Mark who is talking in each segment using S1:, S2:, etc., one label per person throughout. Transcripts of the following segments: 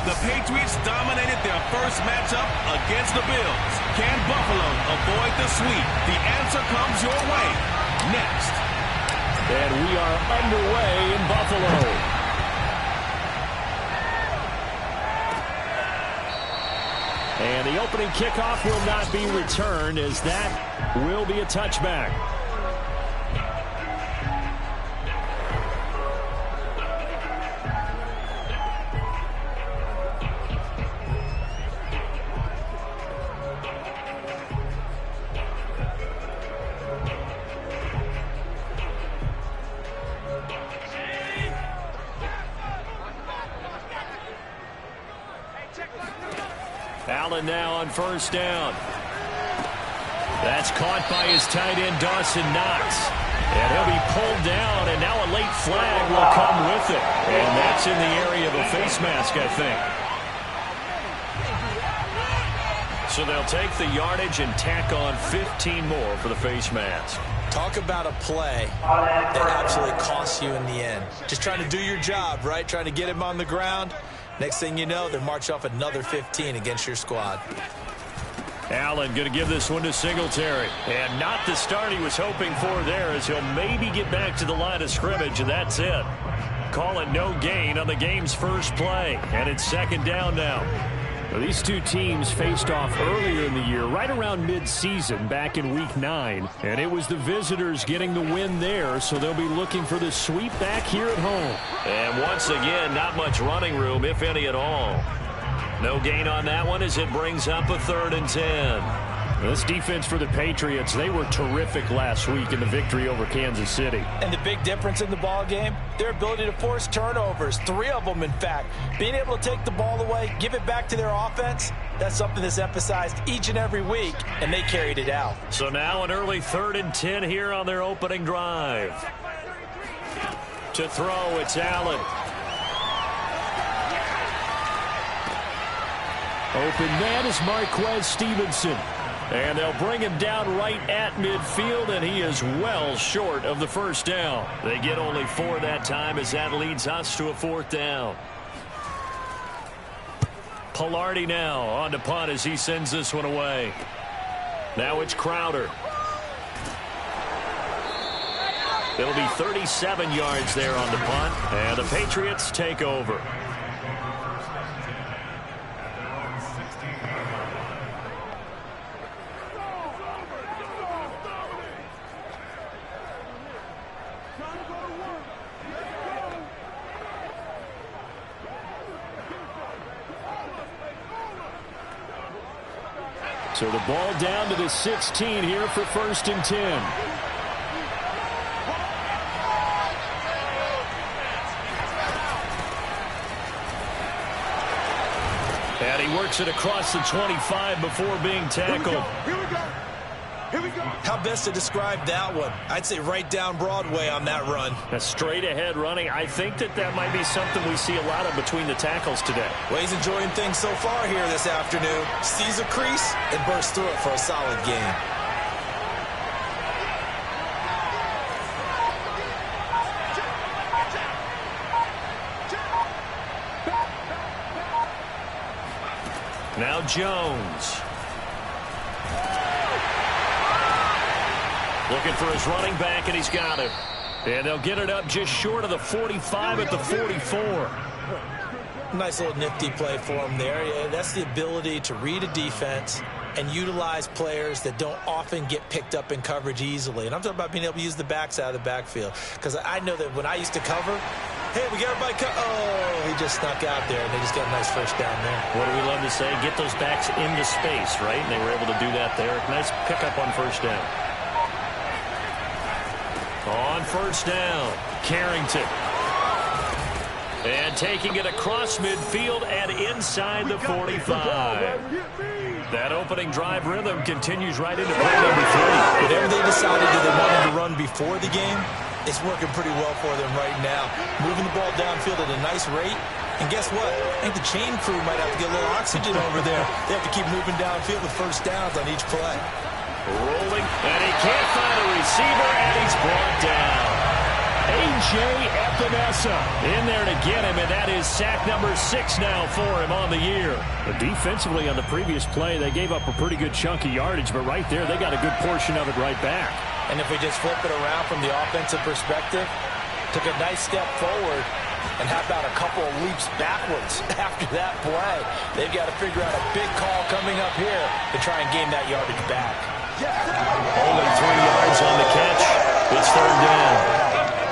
S1: The Patriots dominated their first matchup against the Bills. Can Buffalo avoid the sweep? The answer comes your way next.
S2: And we are underway in Buffalo. And the opening kickoff will not be returned, as that will be a touchback. Allen now on first down. That's caught by his tight end, Dawson Knox. And he'll be pulled down, and now a late flag will come with it. And that's in the area of a face mask, I think. So they'll take the yardage and tack on 15 more for the face mask.
S3: Talk about a play that absolutely costs you in the end. Just trying to do your job, right? Trying to get him on the ground. Next thing you know, they march off another 15 against your squad.
S2: Allen going to give this one to Singletary. And not the start he was hoping for there, as he'll maybe get back to the line of scrimmage, and that's it. Call it no gain on the game's first play. And it's second down now. Well, these two teams faced off earlier in the year, right around mid-season, back in Week 9. And it was the visitors getting the win there, so they'll be looking for the sweep back here at home.
S4: And once again, not much running room, if any at all. No gain on that one as it brings up a 3rd and 10.
S2: This defense for the Patriots, they were terrific last week in the victory over Kansas City.
S3: And the big difference in the ball game, their ability to force turnovers, 3 of them in fact. Being able to take the ball away, give it back to their offense, that's something that's emphasized each and every week, and they carried it out.
S4: So now an early 3rd and 10 here on their opening drive. To throw, it's Allen.
S2: Open man is Marquez Stevenson. And they'll bring him down right at midfield, and he is well short of the first down.
S4: They get only 4 that time, as that leads us to a 4th down.
S2: Pilardi now on to punt as he sends this one away. Now it's Crowder.
S4: It'll be 37 yards there on the punt, and the Patriots take over.
S2: So the ball down to the 16 here for 1st and 10. And he works it across the 25 before being tackled.
S3: Here we go. Here we go. How best to describe that one? I'd say right down Broadway on that run.
S2: A straight ahead running. I think that might be something we see a lot of between the tackles today.
S3: Well, he's enjoying things so far here this afternoon. Sees a crease and bursts through it for a solid game.
S4: Now Jones. Looking for his running back, and he's got it.
S2: And they'll get it up just short of the 45 at the 44.
S3: Nice little nifty play for him there. Yeah, that's the ability to read a defense and utilize players that don't often get picked up in coverage easily. And I'm talking about being able to use the backs out of the backfield. Because I know that when I used to cover, hey, we got everybody oh, he just snuck out there, and they just got a nice first down there.
S4: What do we love to say? Get those backs into space, right? And they were able to do that there. Nice pickup on first down.
S2: On first down, Carrington. And taking it across midfield and inside the 45. That opening drive rhythm continues right into play number 3.
S3: Whatever they decided that they wanted to run before the game, it's working pretty well for them right now. Moving the ball downfield at a nice rate. And guess what? I think the chain crew might have to get a little oxygen over there. They have to keep moving downfield with first downs on each play.
S2: Rolling, and he can't find a receiver, and he's brought down. in there to get him, and that is sack number 6 now for him on the year. But defensively on the previous play, they gave up a pretty good chunk of yardage, but right there, they got a good portion of it right back.
S3: And if we just flip it around from the offensive perspective, took a nice step forward, and how about a couple of leaps backwards after that play? They've got to figure out a big call coming up here to try and gain that yardage back.
S2: Only 3 yards on the catch. It's 3rd down.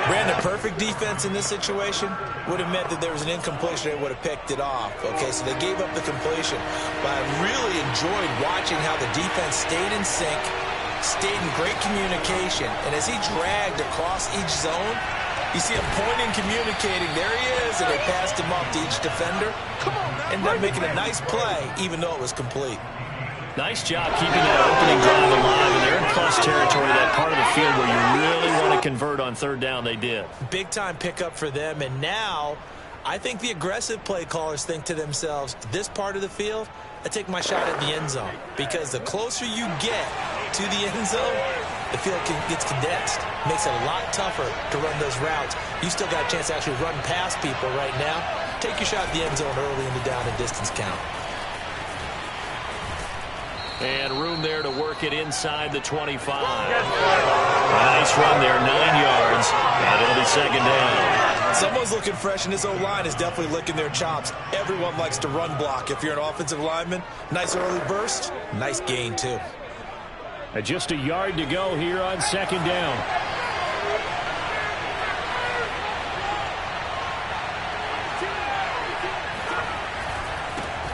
S3: Brandon, perfect defense in this situation would have meant that there was an incompletion. They would have picked it off. Okay, so they gave up the completion. But I really enjoyed watching how the defense stayed in sync, stayed in great communication. And as he dragged across each zone, you see him pointing, communicating. There he is, and they passed him off to each defender. Ended up making a nice play, even though it was complete.
S2: Nice job keeping that opening drive alive, and they're in plus territory, that part of the field where you really want to convert on 3rd down. They did.
S3: Big-time pickup for them, and now I think the aggressive play callers think to themselves, this part of the field, I take my shot at the end zone, because the closer you get to the end zone, the field gets condensed. Makes it a lot tougher to run those routes. You still got a chance to actually run past people right now. Take your shot at the end zone early in the down and distance count.
S4: And room there to work it inside the 25. A nice run there, 9 yards, and it'll be 2nd down.
S3: Someone's looking fresh, and this O-line is definitely licking their chops. Everyone likes to run block. If you're an offensive lineman, nice early burst, nice gain too.
S2: Just a yard to go here on 2nd down.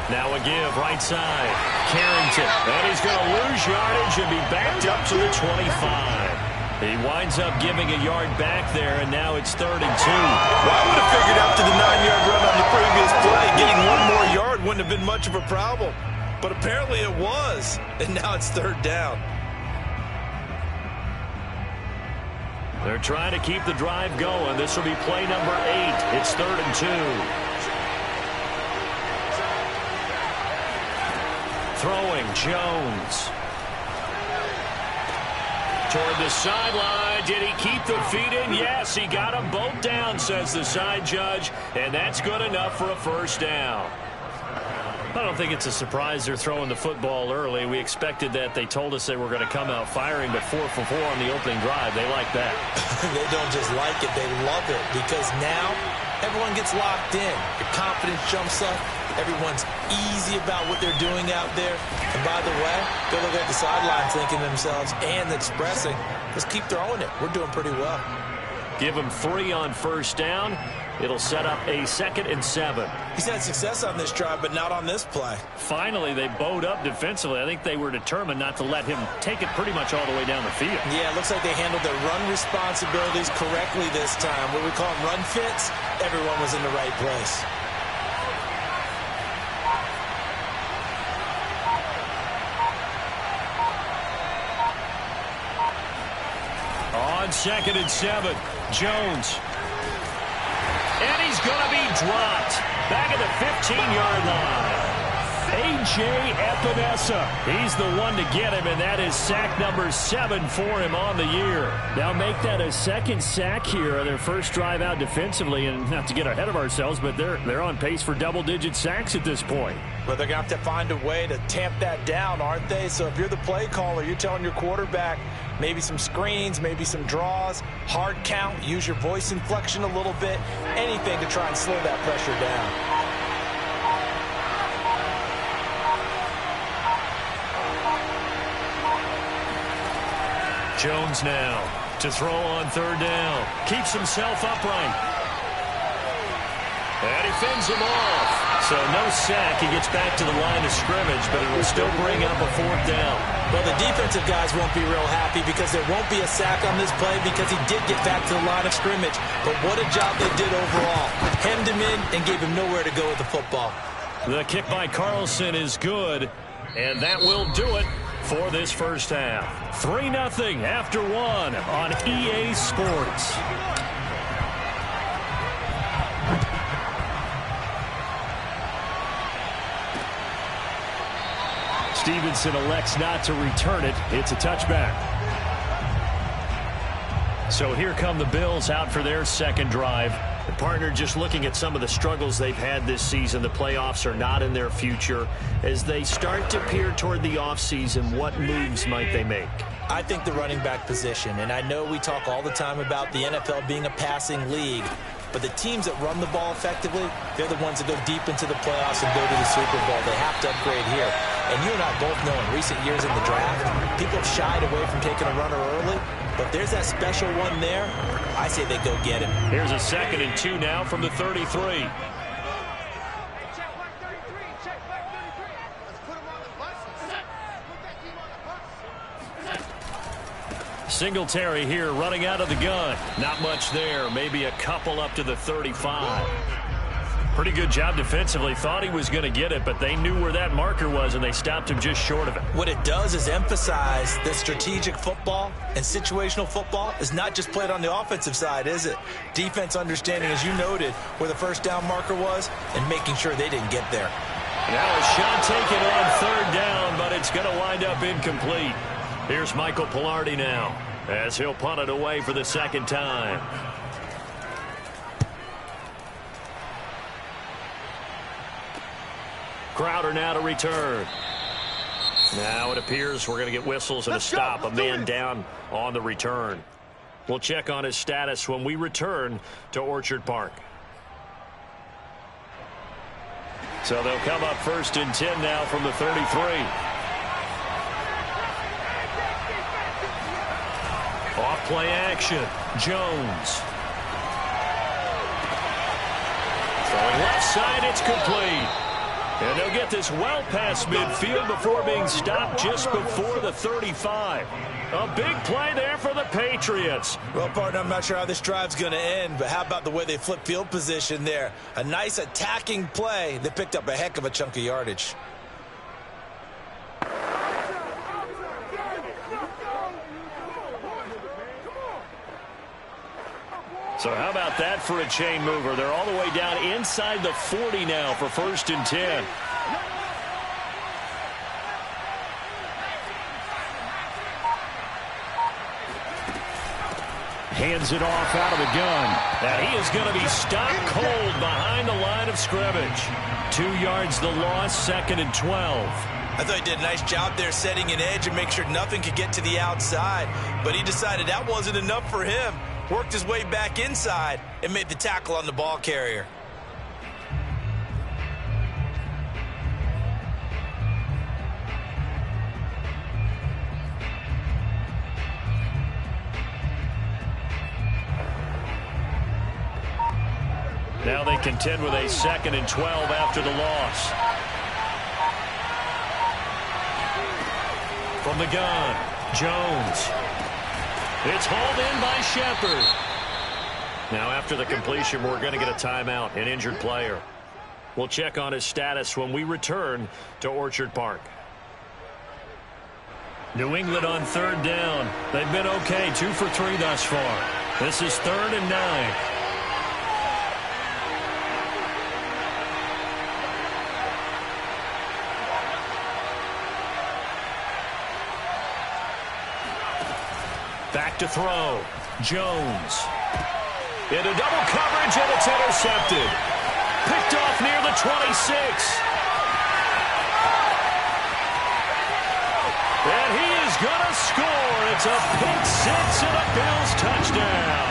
S2: Now a give, right side. Carrington. And he's going to lose yardage and be backed up to the 25. He winds up giving a yard back there, and now it's 3rd and 2.
S3: Well, I would have figured after the 9-yard run on the previous play, getting 1 more yard wouldn't have been much of a problem. But apparently it was, and now it's 3rd down.
S2: They're trying to keep the drive going. This will be play number 8. It's 3rd and 2. Throwing, Jones. Toward the sideline. Did he keep the feet in? Yes, he got them both down, says the side judge. And that's good enough for a 1st down. I don't think it's a surprise they're throwing the football early. We expected that. They told us they were going to come out firing, but 4 for 4 on the opening drive. They like that.
S3: They don't just like it, they love it, because now everyone gets locked in. Your confidence jumps up. Everyone's easy about what they're doing out there. And by the way, they're looking at the sidelines thinking to themselves and expressing, just keep throwing it. We're doing pretty well.
S2: Give them 3 on 1st down. It'll set up a 2nd and 7.
S3: He's had success on this drive, but not on this play.
S2: Finally, they bowed up defensively. I think they were determined not to let him take it pretty much all the way down the field.
S3: Yeah, it looks like they handled their run responsibilities correctly this time. What we call them run fits, everyone was in the right place.
S2: On 2nd and 7, Jones. And he's going to be dropped back at the 15-yard line. A.J. Epinesa. He's the one to get him, and that is sack number 7 for him on the year. Now make that a 2nd sack here on their first drive out defensively, and not to get ahead of ourselves, but they're on pace for double-digit sacks at this point.
S3: But they're going to have to find a way to tamp that down, aren't they? So if you're the play caller, you're telling your quarterback maybe some screens, maybe some draws, hard count, use your voice inflection a little bit, anything to try and slow that pressure down.
S2: Jones now to throw on 3rd down. Keeps himself upright. And he fends him off. So no sack. He gets back to the line of scrimmage, but it will still bring up a 4th down.
S3: Well, the defensive guys won't be real happy because there won't be a sack on this play because he did get back to the line of scrimmage. But what a job they did overall. Hemmed him in and gave him nowhere to go with the football.
S2: The kick by Carlson is good, and that will do it for this first half. 3-0 after 1 on EA Sports. Stevenson elects not to return it. It's a touchback. So here come the Bills out for their second drive. The partner, just looking at some of the struggles they've had this season, the playoffs are not in their future. As they start to peer toward the offseason, what moves might they make?
S3: I think the running back position, and I know we talk all the time about the NFL being a passing league, but the teams that run the ball effectively, they're the ones that go deep into the playoffs and go to the Super Bowl. They have to upgrade here. And you and I both know in recent years in the draft, people have shied away from taking a runner early. But if there's that special one there, I say they go get him.
S2: Here's a 2nd and 2 now from the 33. Singletary here running out of the gun. Not much there. Maybe a couple up to the 35. Pretty good job defensively. Thought he was going to get it, but they knew where that marker was, and they stopped him just short of it.
S3: What it does is emphasize that strategic football and situational football is not just played on the offensive side, is it? Defense understanding, as you noted, where the first down marker was and making sure they didn't get there.
S2: Now a shot taken on 3rd down, but it's going to wind up incomplete. Here's Michael Pilardi now as he'll punt it away for the 2nd time. Crowder now to return. Now it appears we're going to get whistles and a stop. A man down on the return. We'll check on his status when we return to Orchard Park. So they'll come up 1st and 10 now from the 33. Off play action. Jones. Throwing left side, it's complete. And they'll get this well past midfield before being stopped just before the 35. A big play there for the Patriots.
S3: Well, partner, I'm not sure how this drive's going to end, but how about the way they flip field position there? A nice attacking play that picked up a heck of a chunk of yardage.
S2: So how about that for a chain mover? They're all the way down inside the 40 now for 1st and 10. Hands it off out of the gun. And he is going to be stopped cold behind the line of scrimmage. 2 yards the loss, 2nd and 12.
S3: I thought he did a nice job there setting an edge and make sure nothing could get to the outside. But he decided that wasn't enough for him. Worked his way back inside and made the tackle on the ball carrier.
S2: Now they contend with a 2nd and 12 after the loss. From the gun, Jones. It's hauled in by Shepard. Now after the completion, we're going to get a timeout, an injured player. We'll check on his status when we return to Orchard Park. New England on 3rd down. They've been okay, 2 for 3 thus far. This is 3rd and 9. Back to throw. Jones. Into double coverage, and it's intercepted. Picked off near the 26. And he is going to score. It's a pick 6 and a Bills touchdown.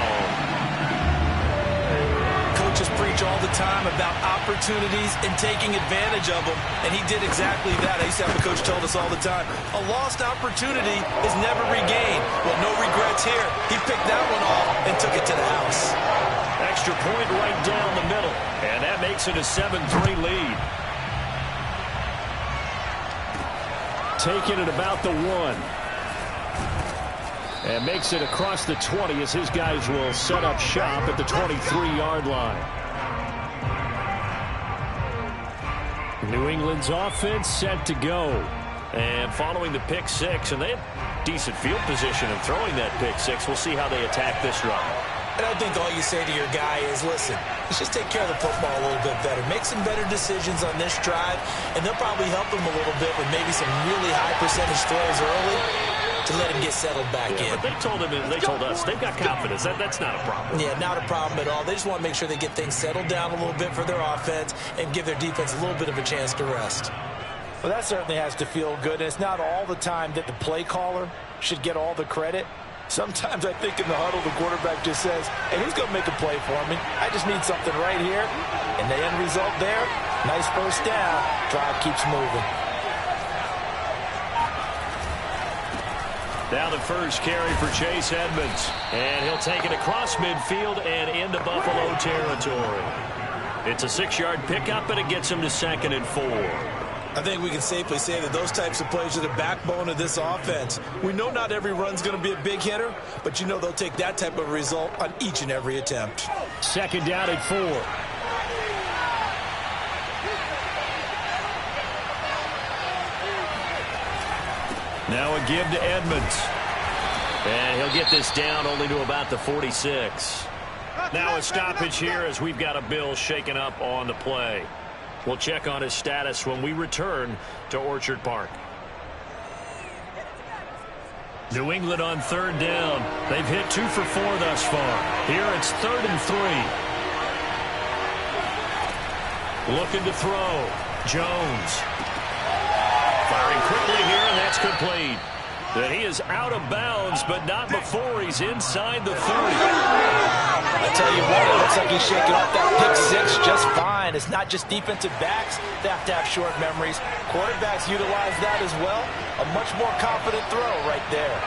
S3: Coaches preach all the time about opportunities and taking advantage of them, and he did exactly that. I used to have a coach told us all the time, a lost opportunity is never regained. Well, no regrets here. He picked that one off and took it to the house.
S2: Extra point right down the middle, and that makes it a 7-3 lead. Taking it about the 1. And makes it across the 20 as his guys will set up shop at the 23-yard line. New England's offense set to go. And following the pick 6, and they have decent field position in throwing that pick 6. We'll see how they attack this drive.
S3: And I think all you say to your guy is, listen, let's just take care of the football a little bit better. Make some better decisions on this drive, and they'll probably help him a little bit with maybe some really high percentage throws early. to let him get settled back in.
S2: But they told us they've got confidence. That's not a problem.
S3: Yeah, not a problem at all. They just want to make sure they get things settled down a little bit for their offense and give their defense a little bit of a chance to rest.
S5: Well, that certainly has to feel good. And it's not all the time that the play caller should get all the credit. Sometimes I think in the huddle, the quarterback just says, hey, who's going to make a play for me? I just need something right here. And the end result there, nice first down. Drive keeps moving.
S2: Now the first carry for Chase Edmonds. And he'll take it across midfield and into Buffalo territory. It's a 6-yard pickup, and it gets him to 2nd and 4.
S3: I think we can safely say that those types of plays are the backbone of this offense. We know not every run's going to be a big hitter, but you know they'll take that type of result on each and every attempt.
S2: 2nd down and 4. Now a give to Edmonds. And he'll get this down only to about the 46. Now a stoppage here as we've got a Bill shaken up on the play. We'll check on his status when we return to Orchard Park. New England on 3rd down. They've hit 2 for 4 thus far. Here it's 3rd and 3. Looking to throw. Jones. Firing quickly here, and that's complete. That he is out of bounds, but not before he's inside the 30.
S5: I tell you what, it looks like he's shaking off that pick 6 just fine. It's not just defensive backs that have to have short memories. Quarterbacks utilize that as well. A much more confident throw right there.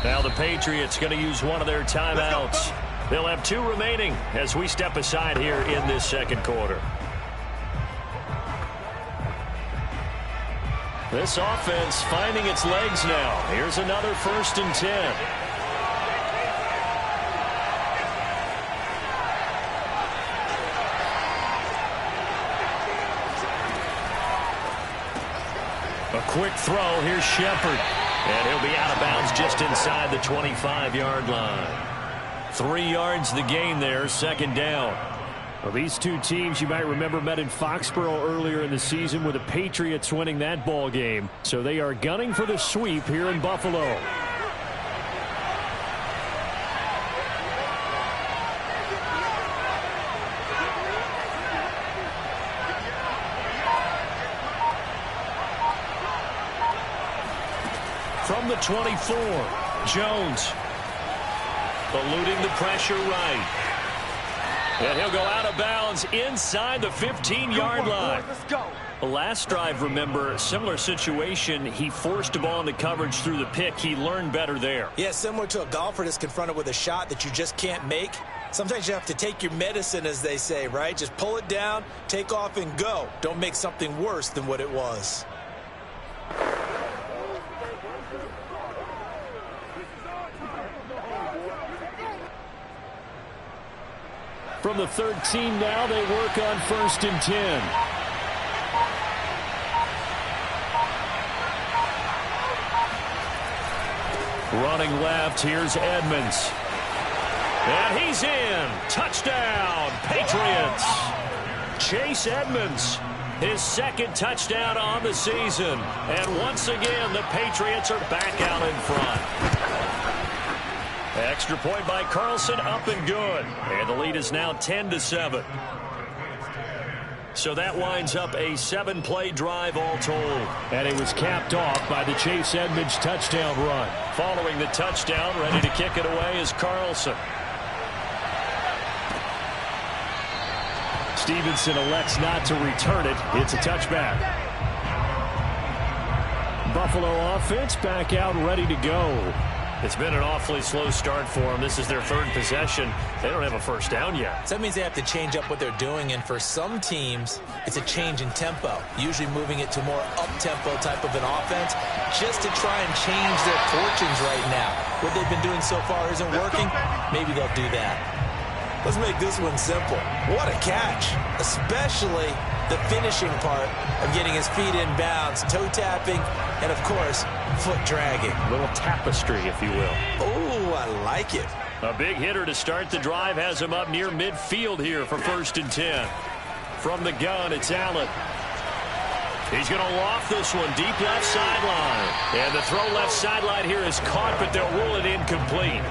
S2: Now the Patriots going to use one of their timeouts. They'll have 2 remaining as we step aside here in this 2nd quarter. This offense finding its legs now. Here's another 1st and 10. A quick throw. Here's Shepard. And he'll be out of bounds just inside the 25-yard line. 3 yards the gain there, 2nd down. Well, these two teams, you might remember, met in Foxborough earlier in the season with the Patriots winning that ball game. So they are gunning for the sweep here in Buffalo. From the 24, Jones eluding the pressure right. And he'll go out of bounds inside the 15-yard line.
S5: Let's go.
S2: The last drive, remember, similar situation. He forced a ball into coverage through the pick. He learned better there.
S3: Yeah, similar to a golfer that's confronted with a shot that you just can't make. Sometimes you have to take your medicine, as they say, right? Just pull it down, take off, and go. Don't make something worse than what it was.
S2: From the 13 now, they work on 1st and 10. Running left, here's Edmonds. And he's in. Touchdown, Patriots. Chase Edmonds, his 2nd touchdown on the season. And once again, the Patriots are back out in front. Extra point by Carlson, up and good. And the lead is now 10-7. So that winds up a 7-play drive all told. And it was capped off by the Chase Edmonds touchdown run. Following the touchdown, ready to kick it away is Carlson. Stevenson elects not to return it. It's a touchback. Buffalo offense back out ready to go. It's been an awfully slow start for them. This is their 3rd possession. They don't have a first down yet.
S3: So that means they have to change up what they're doing, and for some teams, it's a change in tempo, usually moving it to more up-tempo type of an offense just to try and change their fortunes right now. What they've been doing so far isn't working. Maybe they'll do that. Let's make this one simple. What a catch, especially the finishing part of getting his feet in bounds, toe tapping, and, of course, foot dragging.
S2: A little tapestry, if you will.
S3: Oh, I like it.
S2: A big hitter to start the drive has him up near midfield here for 1st and 10. From the gun, it's Allen. He's going to loft this one deep left sideline. And the throw left sideline here is caught, but they'll rule it incomplete.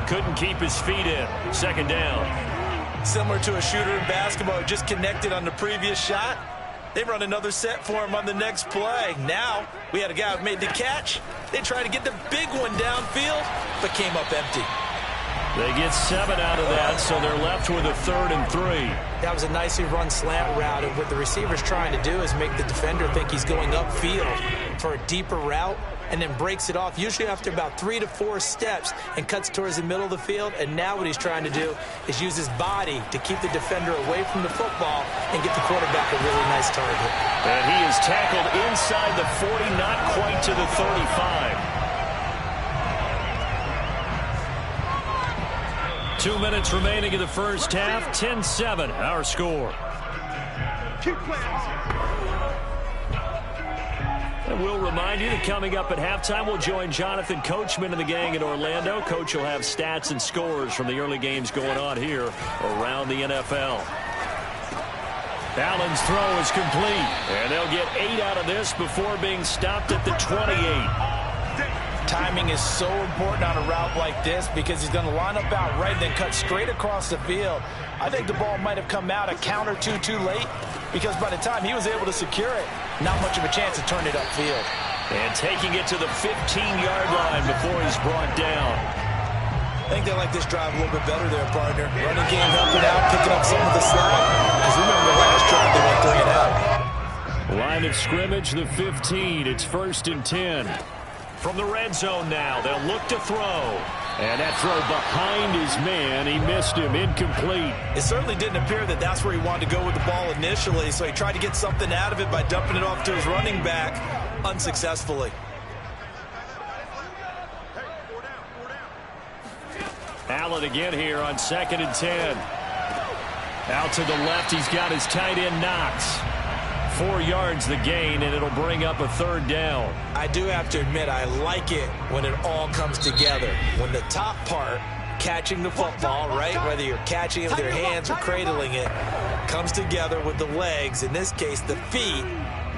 S2: Couldn't keep his feet in. 2nd down.
S3: Similar to a shooter in basketball, just connected on the previous shot. They run another set for him on the next play. Now, we had a guy who made the catch. They tried to get the big one downfield, but came up empty.
S2: They get 7 out of that, so they're left with a 3rd and 3.
S3: That was a nicely run slant route, and what the receiver's trying to do is make the defender think he's going upfield for a deeper route, and then breaks it off, usually after about 3 to 4 steps, and cuts towards the middle of the field. And now what he's trying to do is use his body to keep the defender away from the football and get the quarterback a really nice target.
S2: And he is tackled inside the 40, not quite to the 35. 2 minutes remaining in the first half. 10-7, our score. And we'll remind you that coming up at halftime, we'll join Jonathan Coachman and the gang in Orlando. Coach will have stats and scores from the early games going on here around the NFL. Allen's throw is complete, and they'll get 8 out of this before being stopped at the 28.
S5: Timing is so important on a route like this because he's going to line up out right and then cut straight across the field. I think the ball might have come out a count or two too late because by the time he was able to secure it, not much of a chance to turn it upfield.
S2: And taking it to the 15-yard line before he's brought down.
S3: I think they like this drive a little bit better there, partner. Running game helping out, picking up some of the slack. Because remember the last drive they went 3 and out.
S2: Line of scrimmage, the 15. It's 1st and 10. From the red zone now, they'll look to throw. And that throw behind his man, he missed him, incomplete.
S3: It certainly didn't appear that that's where he wanted to go with the ball initially, so he tried to get something out of it by dumping it off to his running back unsuccessfully.
S2: Allen again here on 2nd and 10. Out to the left, he's got his tight end Knox. 4 yards the gain, and it'll bring up a 3rd down.
S3: I do have to admit, I like it when it all comes together. When the top part, catching the football, right, whether you're catching it with your hands or cradling it, comes together with the legs, in this case the feet,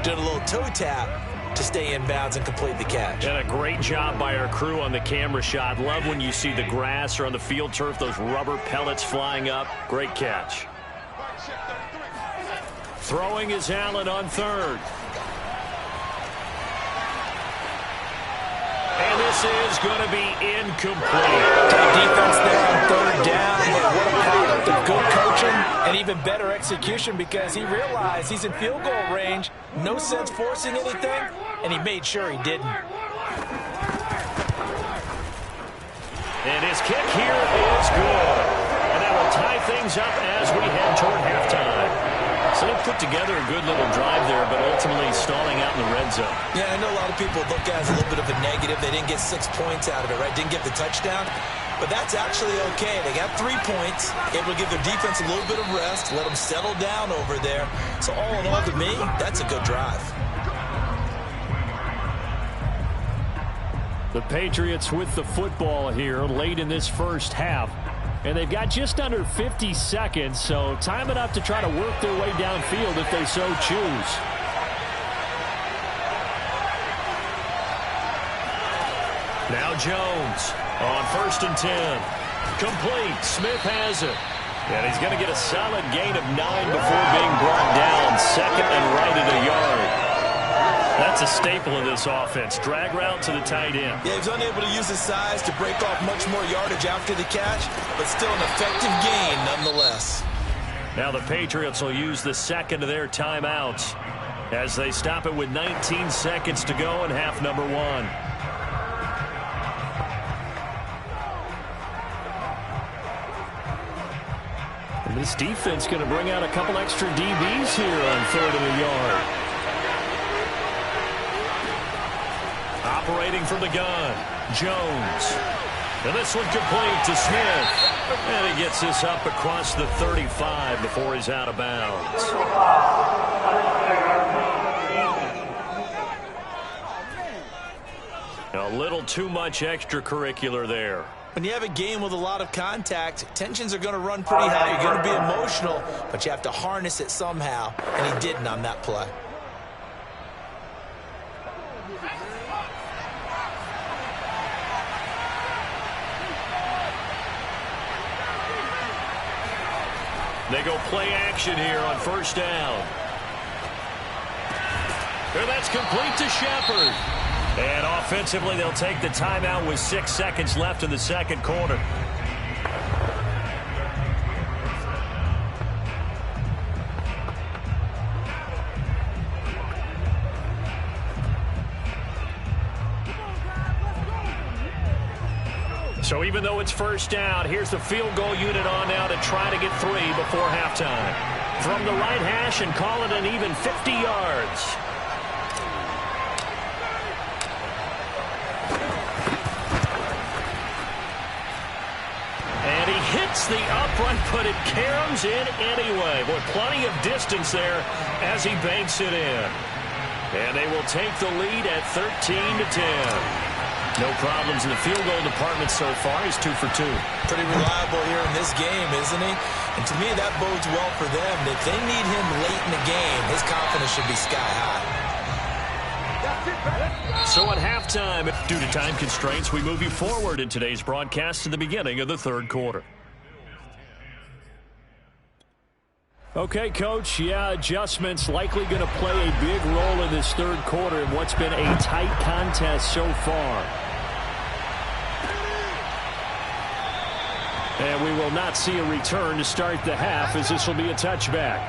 S3: doing a little toe tap to stay in bounds and complete the catch.
S2: And a great job by our crew on the camera shot. Love when you see the grass or on the field turf, those rubber pellets flying up. Great catch. Throwing is Allen on 3rd. And this is going to be incomplete.
S5: Great defense there on 3rd down, but what a product of good coaching and even better execution because he realized he's in field goal range, no sense forcing anything, and he made sure he didn't.
S2: And his kick here is good. And that will tie things up as we head toward halftime. So they put together a good little drive there, but ultimately stalling out in the red zone.
S3: Yeah, I know a lot of people look at it as a little bit of a negative. They didn't get 6 points out of it, right? Didn't get the touchdown. But that's actually okay. They got 3 points, able to give their defense a little bit of rest, let them settle down over there. So all in all, to me, that's a good drive.
S2: The Patriots with the football here late in this first half. And they've got just under 50 seconds, so time enough to try to work their way downfield if they so choose. Now Jones on 1st and 10. Complete. Smith has it. And he's going to get a solid gain of 9 before being brought down. 2nd and right at a yard. That's a staple of this offense. Drag route to the tight end.
S3: Yeah, he was unable to use his size to break off much more yardage after the catch, but still an effective gain nonetheless.
S2: Now the Patriots will use the 2nd of their timeouts as they stop it with 19 seconds to go in half number 1. And this defense going to bring out a couple extra DBs here on 3rd and a yard. Operating from the gun, Jones. And this one complete to Smith. And he gets this up across the 35 before he's out of bounds. A little too much extracurricular there.
S3: When you have a game with a lot of contact, tensions are going to run pretty high. You're going to be emotional, but you have to harness it somehow, and he didn't on that play.
S2: They go play action here on first down. And that's complete to Shepard. And offensively, they'll take the timeout with 6 seconds left in the second quarter. So even though it's first down, here's the field goal unit on now to try to get 3 before halftime. From the right hash and call it an even 50 yards. And he hits the upright, but it caroms in anyway. Boy, plenty of distance there as he banks it in. And they will take the lead at 13-10. No problems in the field goal department so far. He's 2 for 2.
S3: Pretty reliable here in this game, isn't he? And to me, that bodes well for them. If they need him late in the game, his confidence should be sky high.
S2: So at halftime, due to time constraints, we move you forward in today's broadcast to the beginning of the third quarter. Okay, Coach, yeah, adjustments likely going to play a big role in this third quarter in what's been a tight contest so far. And we will not see a return to start the half, as this will be a touchback.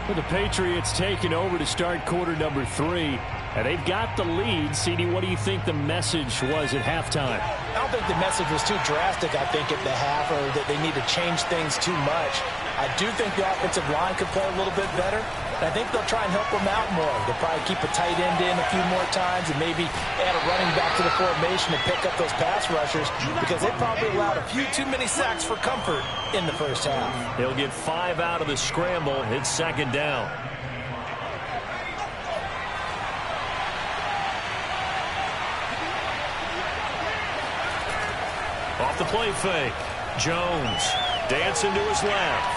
S2: With the Patriots taking over to start quarter number 3. And they've got the lead. CD, what do you think the message was at halftime?
S5: I don't think the message was too drastic, I think, at the half, or that they need to change things too much. I do think the offensive line could play a little bit better. And I think they'll try and help them out more. They'll probably keep a tight end in a few more times and maybe add a running back to the formation to pick up those pass rushers, because they probably allowed a few too many sacks for comfort in the first half.
S2: They'll get 5 out of the scramble. It's second down. Off the play fake. Jones dancing to his left.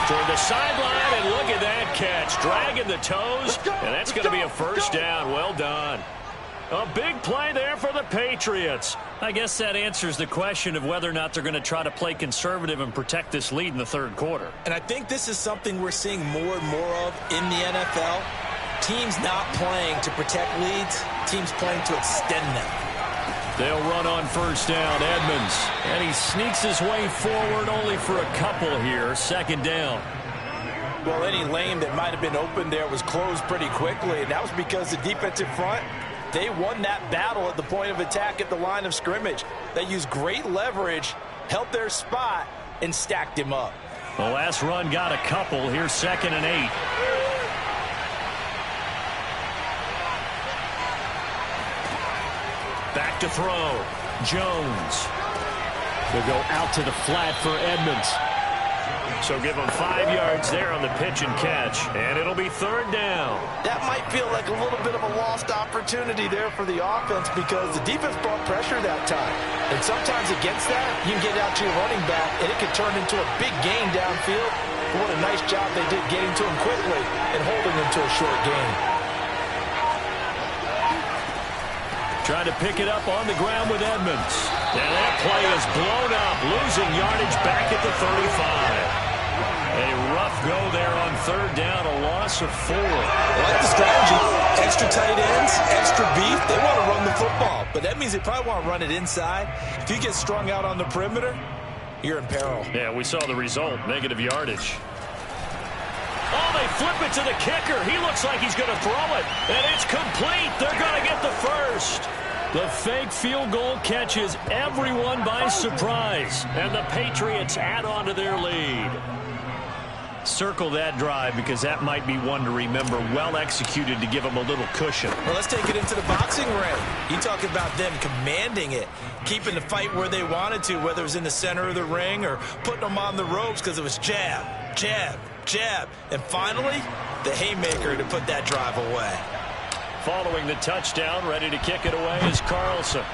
S2: Toward the sideline, and look at that catch. Dragging the toes, and that's going to be a first down. Well done. A big play there for the Patriots. I guess that answers the question of whether or not they're going to try to play conservative and protect this lead in the third quarter.
S3: And I think this is something we're seeing more and more of in the NFL. Teams not playing to protect leads, teams playing to extend them.
S2: They'll run on first down, Edmonds. And he sneaks his way forward only for a couple here. Second down.
S5: Well, any lane that might have been open there was closed pretty quickly, and that was because the defensive front, they won that battle at the point of attack at the line of scrimmage. They used great leverage, held their spot, and stacked him up.
S2: The last run got a couple. Here's 2nd and 8. Back to throw. Jones. They'll go out to the flat for Edmonds. So give them 5 yards there on the pitch and catch. And it'll be third down.
S5: That might feel like a little bit of a lost opportunity there for the offense, because the defense brought pressure that time. And sometimes against that, you can get out to your running back, and it can turn into a big gain downfield. But what a nice job they did getting to him quickly and holding him to a short gain.
S2: Trying to pick it up on the ground with Edmonds. And that play is blown up, losing yardage back at the 35. A rough go there on third down, a loss of 4.
S3: I like the strategy. Extra tight ends, extra beef. They want to run the football, but that means they probably want to run it inside. If you get strung out on the perimeter, you're in peril.
S2: Yeah, we saw the result, negative yardage. Oh, they flip it to the kicker. He looks like he's going to throw it, and it's complete. They're going to get the first. The fake field goal catches everyone by surprise, and the Patriots add on to their lead. Circle that drive, because that might be one to remember. Well executed to give them a little cushion.
S3: Well, let's take it into the boxing ring. You talk about them commanding it, keeping the fight where they wanted to, whether it was in the center of the ring or putting them on the ropes, because it was jab, jab, jab, and finally, the haymaker to put that drive away.
S2: Following the touchdown, ready to kick it away is Carlson.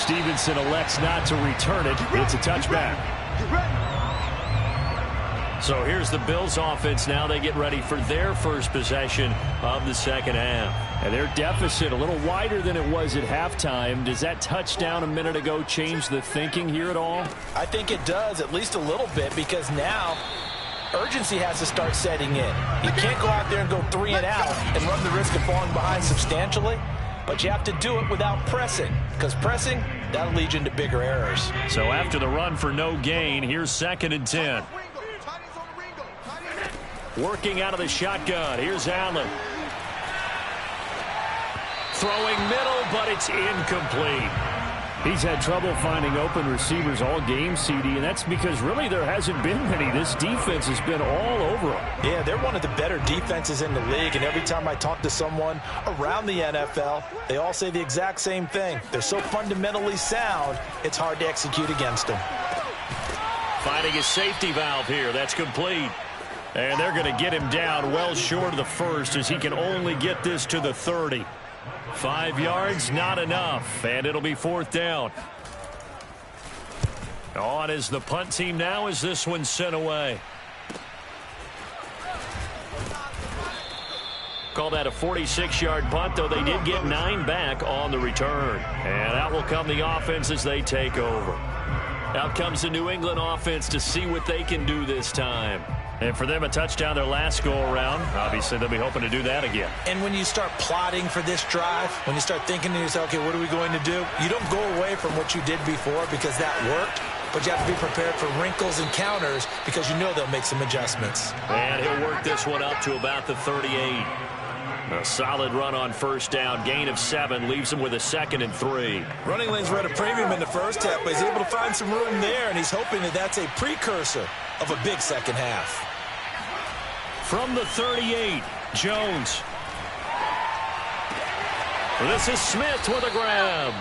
S2: Stevenson elects not to return it. It's a touchback. So here's the Bills offense now. They get ready for their first possession of the second half. And their deficit a little wider than it was at halftime. Does that touchdown a minute ago change the thinking here at all?
S3: I think it does, at least a little bit, because now urgency has to start setting in. You can't go out there and go 3 and out and run the risk of falling behind substantially, but you have to do it without pressing, because pressing, that'll lead you into bigger errors.
S2: So after the run for no gain, here's 2nd and 10. Working out of the shotgun. Here's Allen. Throwing middle, but it's incomplete. He's had trouble finding open receivers all game, CD, and that's because really there hasn't been many. This defense has been all over them.
S3: Yeah, they're one of the better defenses in the league, and every time I talk to someone around the NFL, they all say the exact same thing. They're so fundamentally sound, it's hard to execute against them.
S2: Finding a safety valve here. That's complete. And they're going to get him down well short of the first as he can only get this to the 30. 5 yards, not enough, and it'll be 4th down. On is the punt team now as this one's sent away. Call that a 46-yard punt, though they did get 9 back on the return. And out will come the offense as they take over. Out comes the New England offense to see what they can do this time. And for them, a touchdown their last go-around. Obviously, they'll be hoping to do that again.
S3: And when you start plotting for this drive, when you start thinking to yourself, okay, what are we going to do? You don't go away from what you did before because that worked, but you have to be prepared for wrinkles and counters because you know they'll make some adjustments.
S2: And he'll work this one up to about the 38. A solid run on first down. Gain of 7 leaves him with a 2nd and 3.
S3: Running lanes were at a premium in the first half, but he's able to find some room there, and he's hoping that that's a precursor of a big second half.
S2: From the 38, Jones. This is Smith with a grab.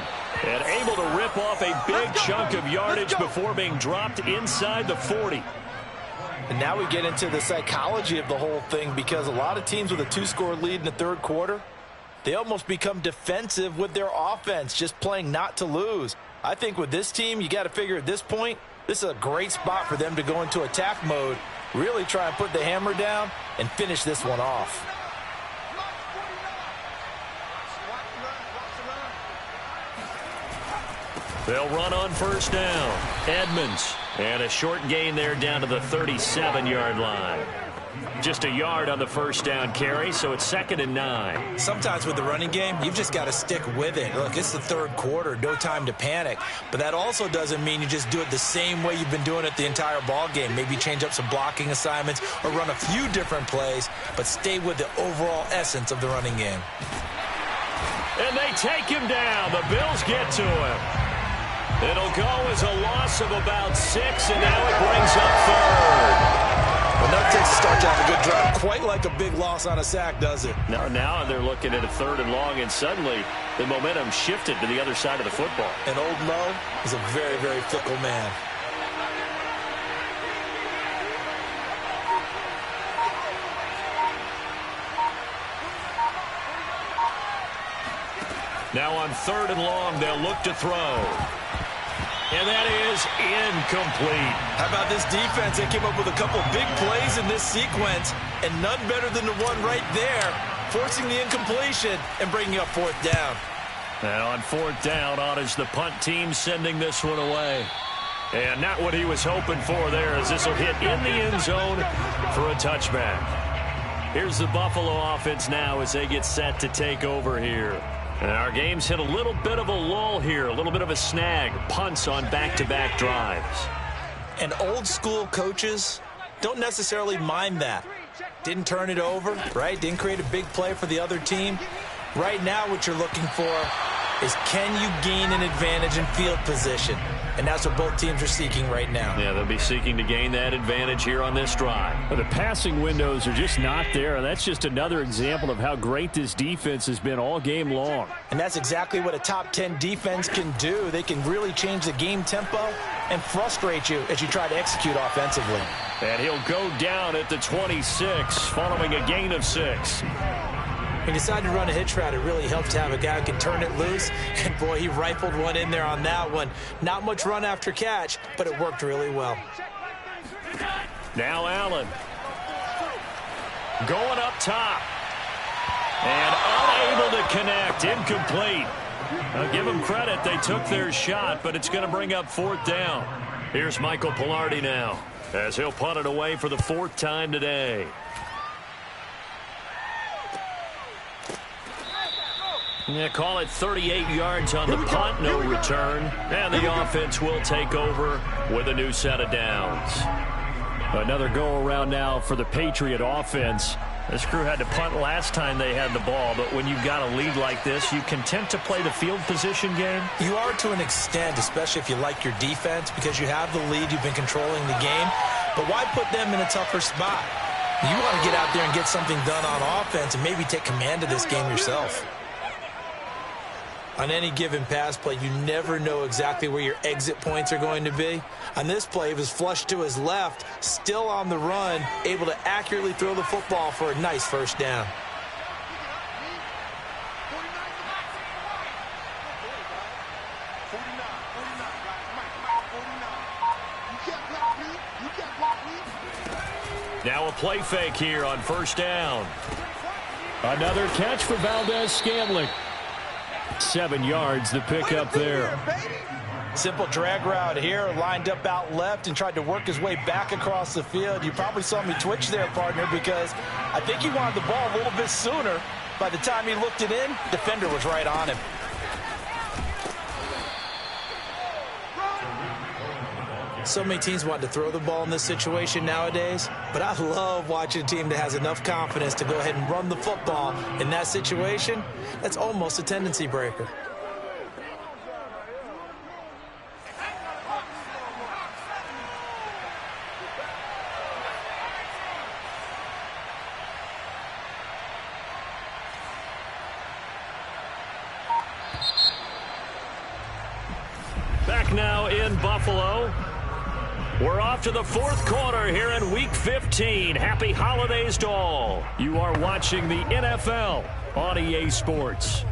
S2: And able to rip off a big chunk of yardage before being dropped inside the 40.
S3: And now we get into the psychology of the whole thing, because a lot of teams with a 2-score lead in the third quarter, they almost become defensive with their offense, just playing not to lose. I think with this team, you got to figure at this point, this is a great spot for them to go into attack mode, really try and put the hammer down and finish this one off.
S2: They'll run on first down. Edmonds. And a short gain there down to the 37-yard line. Just a yard on the first down carry, so it's 2nd and 9.
S3: Sometimes with the running game, you've just got to stick with it. Look, it's the third quarter, no time to panic. But that also doesn't mean you just do it the same way you've been doing it the entire ball game. Maybe change up some blocking assignments or run a few different plays, but stay with the overall essence of the running game.
S2: And they take him down. The Bills get to him. It'll go as a loss of about 6, and now it brings up 3rd.
S3: Well, that takes a start to have a good drive. Quite like a big loss on a sack, does it?
S2: Now they're looking at a 3rd and long, and suddenly the momentum shifted to the other side of the football.
S3: And old Mo is a very, very fickle man.
S2: Now on 3rd and long, they'll look to throw. And that is incomplete.
S3: How about this defense? They came up with a couple big plays in this sequence, and none better than the one right there, forcing the incompletion and bringing up 4th down.
S2: And on 4th down, on is the punt team sending this one away. And not what he was hoping for there, as this will hit in the end zone for a touchback. Here's the Buffalo offense now as they get set to take over here. And our game's hit a little bit of a lull here, a little bit of a snag. Punts on back-to-back drives.
S3: And old school coaches don't necessarily mind that. Didn't turn it over, right? Didn't create a big play for the other team. Right now what you're looking for is, can you gain an advantage in field position? And that's what both teams are seeking right now.
S2: Yeah, they'll be seeking to gain that advantage here on this drive. But the passing windows are just not there. That's just another example of how great this defense has been all game long.
S3: And that's exactly what a top 10 defense can do. They can really change the game tempo and frustrate you as you try to execute offensively.
S2: And he'll go down at the 26 following a gain of 6.
S3: When you decide to run a hitch route, it really helps to have a guy who can turn it loose. And, boy, he rifled one in there on that one. Not much run after catch, but it worked really well.
S2: Now Allen. Going up top. And unable to connect. Incomplete. I'll give them credit. They took their shot, but it's going to bring up 4th down. Here's Michael Pilardi now, as he'll punt it away for the 4th time today. Yeah, call it 38 yards on the punt, no return. And the offense will take over with a new set of downs. Another go-around now for the Patriot offense. This crew had to punt last time they had the ball, but when you've got a lead like this, you content to play the field position game?
S3: You are to an extent, especially if you like your defense, because you have the lead, you've been controlling the game. But why put them in a tougher spot? You want to get out there and get something done on offense and maybe take command of this game yourself. On any given pass play, you never know exactly where your exit points are going to be. On this play, it was flushed to his left, still on the run, able to accurately throw the football for a nice 1st down.
S2: Now a play fake here on 1st down.
S6: Another catch for Valdez-Scantling. 7 yards the pickup there.
S5: Simple drag route here, lined up out left and tried to work his way back across the field. You probably saw me twitch there, partner, because I think he wanted the ball a little bit sooner. By the time he looked it in, defender was right on him.
S3: So many teams want to throw the ball in this situation nowadays, but I love watching a team that has enough confidence to go ahead and run the football. In that situation, that's almost a tendency breaker.
S2: Back now in Buffalo. We're off to the 4th quarter here in Week 15. Happy holidays to all. You are watching the NFL on EA Sports.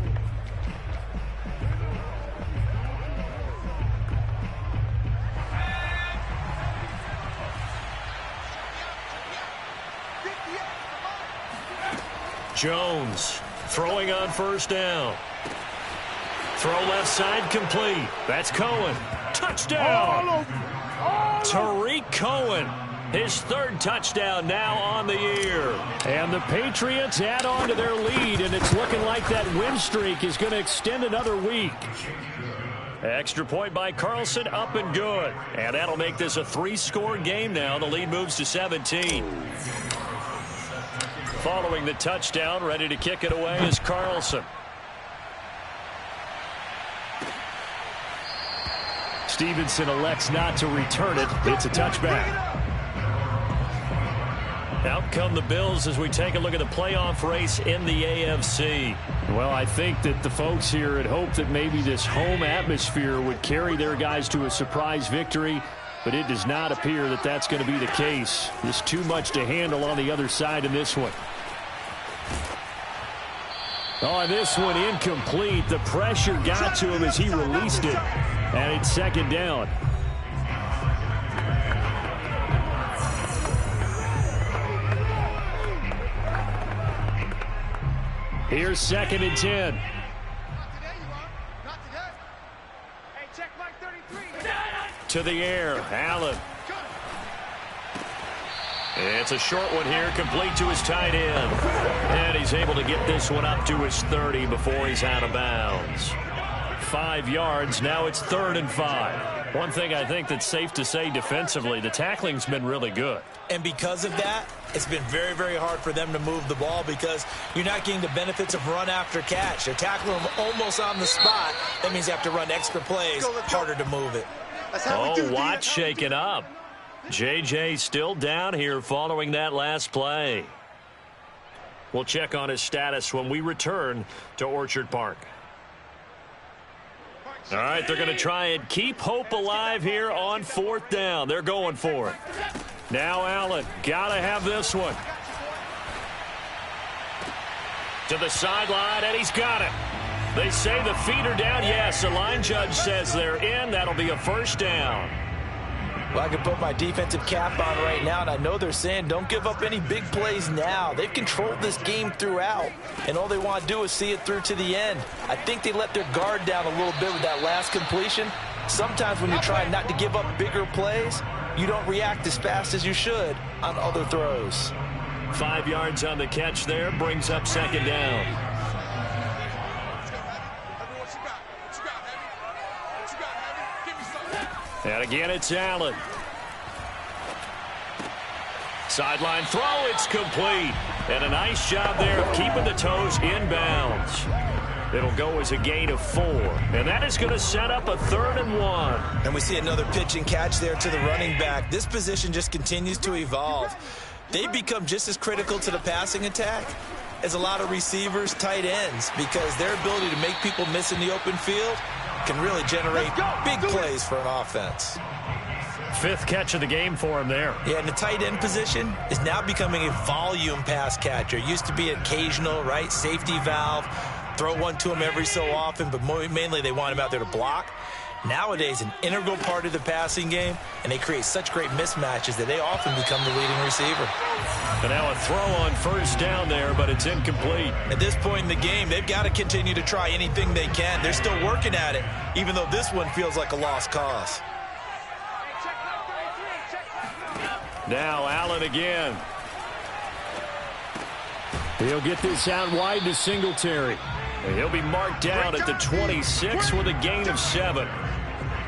S2: Jones throwing on 1st down. Throw left side complete. That's Cohen. Touchdown! Tariq Cohen, his 3rd touchdown now on the year.
S6: And the Patriots add on to their lead, and it's looking like that win streak is going to extend another week.
S2: Extra point by Carlson, up and good. And that'll make this a 3-score game now. The lead moves to 17. Following the touchdown, ready to kick it away is Carlson.
S6: Stevenson elects not to return it. It's a touchback.
S2: Out come the Bills as we take a look at the playoff race in the AFC.
S6: Well, I think that the folks here had hoped that maybe this home atmosphere would carry their guys to a surprise victory, but it does not appear that that's going to be the case. There's too much to handle on the other side in this one. Oh, this one incomplete. The pressure got to him as he released it. And it's 2nd down. Here's 2nd and 10.
S2: To the air, Allen. It's a short one here, complete to his tight end. And he's able to get this one up to his 30 before he's out of bounds. 5 yards, now it's 3rd and 5. One thing I think that's safe to say defensively, the tackling's been really good.
S3: And because of that, it's been very, very hard for them to move the ball because you're not getting the benefits of run after catch. They're tackling them almost on the spot. That means you have to run extra plays, harder to move it.
S2: Oh, Watt shaking up. J.J. still down here following that last play. We'll check on his status when we return to Orchard Park. All right, they're going to try and keep hope alive here on 4th down. They're going for it. Now Allen, got to have this one. To the sideline, and he's got it. They say the feet are down. Yes, the line judge says they're in. That'll be a first down.
S3: Well, I can put my defensive cap on right now, and I know they're saying don't give up any big plays now. They've controlled this game throughout, and all they want to do is see it through to the end. I think they let their guard down a little bit with that last completion. Sometimes when you're trying not to give up bigger plays, you don't react as fast as you should on other throws.
S2: 5 yards on the catch there, brings up second down. And again, it's Allen. Sideline throw, it's complete. And a nice job there of keeping the toes inbounds. It'll go as a gain of 4. And that is going to set up a 3rd and 1.
S3: And we see another pitch and catch there to the running back. This position just continues to evolve. They become just as critical to the passing attack as a lot of receivers, tight ends, because their ability to make people miss in the open field can really generate big plays for an offense.
S2: 5th catch of the game for him there.
S3: Yeah, and the tight end position is now becoming a volume pass catcher. It used to be occasional, right, safety valve, throw one to him every so often, but mainly they want him out there to block. Nowadays, an integral part of the passing game, and they create such great mismatches that they often become the leading receiver.
S2: But now a throw on first down there, but it's incomplete.
S3: At this point in the game, they've got to continue to try anything they can. They're still working at it, even though this one feels like a lost cause.
S2: Now Allen again.
S6: He'll get this out wide to Singletary.
S2: And he'll be marked down at the 26 with a gain of 7.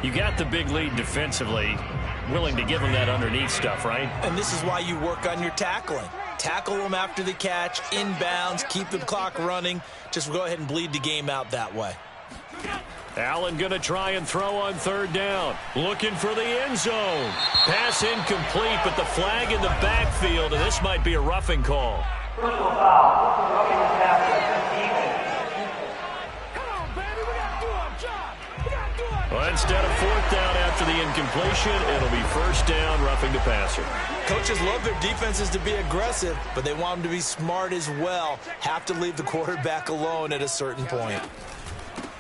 S2: You got the big lead defensively. Willing to give them that underneath stuff, right?
S3: And this is why you work on your tackling. Tackle them after the catch, inbounds, keep the clock running. Just go ahead and bleed the game out that way.
S2: Allen going to try and throw on 3rd down. Looking for the end zone. Pass incomplete, but the flag in the backfield, and this might be a roughing call.
S7: Personal foul. Roughing the passer.
S2: Well, instead of 4th down after the incompletion, it'll be 1st down, roughing the passer.
S3: Coaches love their defenses to be aggressive, but they want them to be smart as well. Have to leave the quarterback alone at a certain point.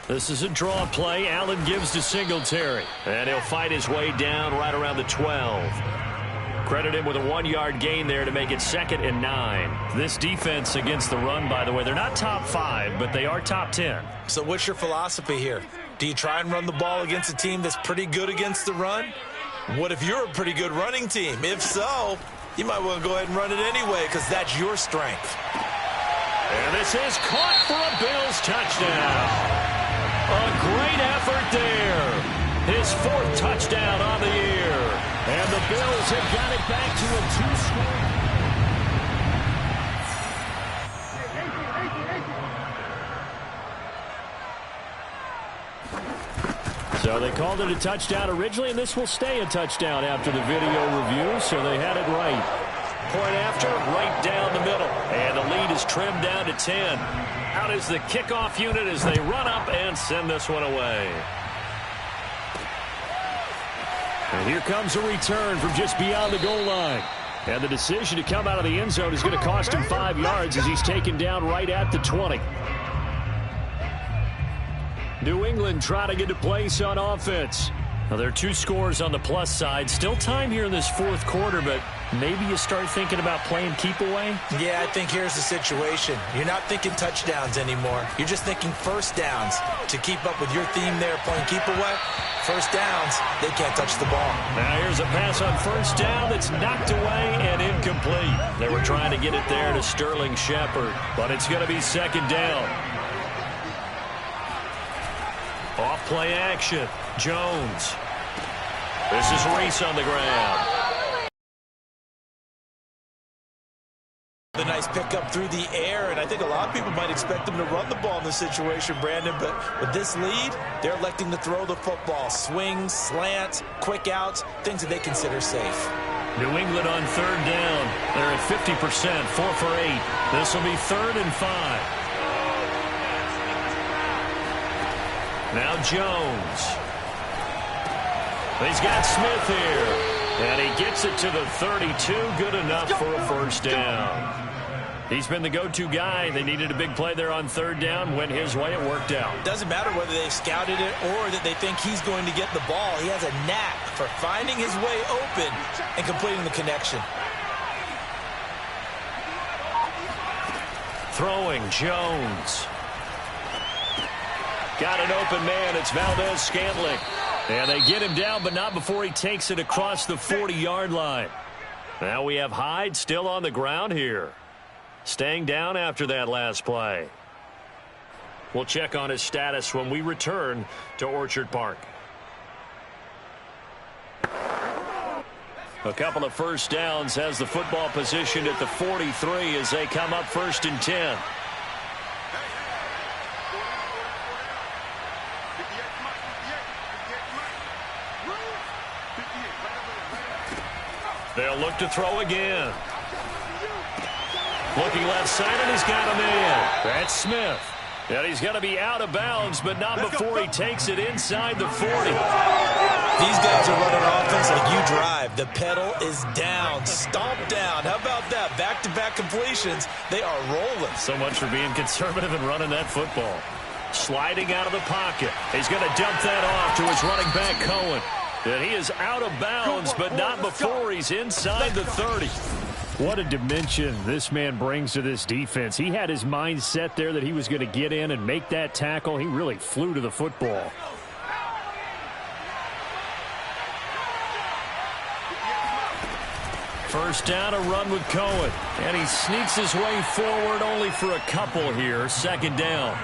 S2: This is a draw play. Allen gives to Singletary. And he'll fight his way down right around the 12. Credit him with a 1-yard gain there to make it 2nd and 9. This defense against the run, by the way, they're not top 5, but they are top 10.
S3: So what's your philosophy here? Do you try and run the ball against a team that's pretty good against the run? What if you're a pretty good running team? If so, you might want to go ahead and run it anyway because that's your strength.
S2: And this is caught for a Bills touchdown. A great effort there. His 4th touchdown on the year. And the Bills have got it back to a 2-score.
S6: So they called it a touchdown originally, and this will stay a touchdown after the video review, so they had it right.
S2: Point after, right down the middle. And the lead is trimmed down to 10. Out is the kickoff unit as they run up and send this one away.
S6: And here comes a return from just beyond the goal line. And the decision to come out of the end zone is going to cost him 5 yards as he's taken down right at the 20. New England trying to get a place on offense. Now, there are 2 scores on the plus side. Still time here in this 4th quarter, but maybe you start thinking about playing keep away?
S3: Yeah, I think here's the situation. You're not thinking touchdowns anymore. You're just thinking 1st downs. To keep up with your theme there, playing keep away, 1st downs, they can't touch the ball.
S2: Now here's a pass on 1st down that's knocked away and incomplete. They were trying to get it there to Sterling Shepard, but it's going to be 2nd down. Off play action. Jones. This is Reese on the ground.
S3: The nice pickup through the air, and I think a lot of people might expect them to run the ball in this situation, Brandon, but with this lead, they're electing to throw the football. Swings, slants, quick outs, things that they consider safe.
S2: New England on 3rd down. They're at 50%, 4 for 8. This will be 3rd and 5. Now Jones. He's got Smith here. And he gets it to the 32. Good enough for a 1st down. He's been the go-to guy. They needed a big play there on third down. Went his way. It worked out.
S3: Doesn't matter whether they scouted it or that they think he's going to get the ball. He has a knack for finding his way open and completing the connection.
S2: Throwing, Jones. Got an open man. It's Valdez-Scantling. And they get him down, but not before he takes it across the 40-yard line. Now we have Hyde still on the ground here. Staying down after that last play. We'll check on his status when we return to Orchard Park. A couple of first downs, has the football positioned at the 43 as they come up 1st and 10. They'll look to throw again. Looking left side, and he's got a man. That's Smith. And he's going to be out of bounds, but not before he takes it inside the 40.
S3: These guys are running offense like you drive. The pedal is down, stomp down. How about that? Back-to-back completions. They are rolling.
S2: So much for being conservative and running that football. Sliding out of the pocket. He's going to dump that off to his running back, Cohen. And he is out of bounds, but not before he's inside the 30.
S6: What a dimension this man brings to this defense. He had his mind set there that he was going to get in and make that tackle. He really flew to the football.
S2: First down, a run with Cohen. And he sneaks his way forward only for a couple here. 2nd down.